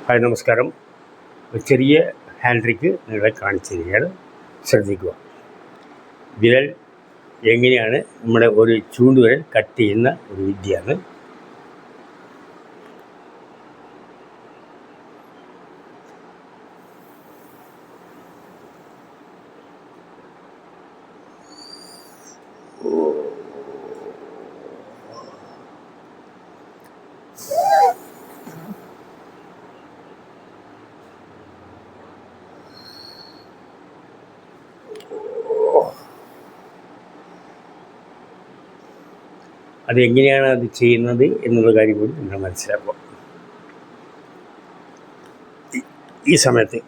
Hi നമസ്കാരം. ഒരു ചെറിയ ഹാൻഡ് ട്രിക്ക് നിങ്ങളെ കാണിച്ചു തരികയാണ്, ശ്രദ്ധിക്കുക. വിരൽ എങ്ങനെയാണ് നമ്മുടെ ഒരു ചൂണ്ടുവിരൽ കട്ട് ചെയ്യുന്ന ഒരു വിദ്യയാണ്. അതെങ്ങനെയാണ് അത് ചെയ്യുന്നത് എന്നുള്ള കാര്യം കൂടി നിങ്ങൾ മനസ്സിലാക്കുക. ഈ സമയത്ത്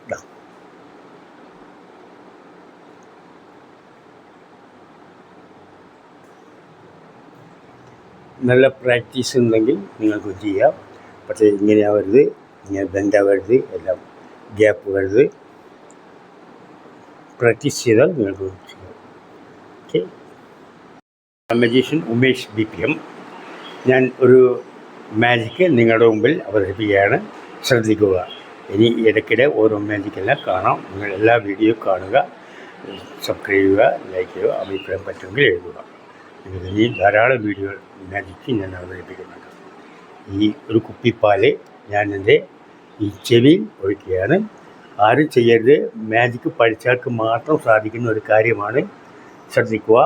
നല്ല പ്രാക്ടീസ് ഉണ്ടെങ്കിൽ നിങ്ങൾക്ക് ചെയ്യാം. പക്ഷേ ഇങ്ങനെയാവരുത്, ഇങ്ങനെ ബെൻഡാവരുത്, എല്ലാം ഗ്യാപ്പ് വരരുത്. പ്രാക്ടീസ് ചെയ്താൽ നിങ്ങൾക്ക് ചെയ്യാം. ഓക്കെ. Magician Umesh BPM. ഞാൻ ഒരു മാജിക്ക് നിങ്ങളുടെ മുമ്പിൽ അവതരിപ്പിക്കുകയാണ്, ശ്രദ്ധിക്കുക. ഇനി ഇടയ്ക്കിടെ ഓരോ മാജിക്കെല്ലാം കാണാം. നിങ്ങൾ എല്ലാ വീഡിയോ കാണുക, സബ്സ്ക്രൈബ് ചെയ്യുക, ലൈക്ക് ചെയ്യുക, അഭിപ്രായം പറ്റുമെങ്കിൽ എഴുതുക. ഇനി ധാരാളം വീഡിയോ മാജിക്ക് ഞാൻ അവതരിപ്പിക്കുന്നുണ്ട്. ഈ ഒരു കുപ്പിപ്പാല് ഞാൻ എൻ്റെ ഈ ചെവിയിൽ ഒഴിക്കുകയാണ്. ആരും ചെയ്യരുത്. മാജിക്ക് പഠിച്ചവർക്ക് മാത്രം സാധിക്കുന്ന ഒരു കാര്യമാണ്, ശ്രദ്ധിക്കുക.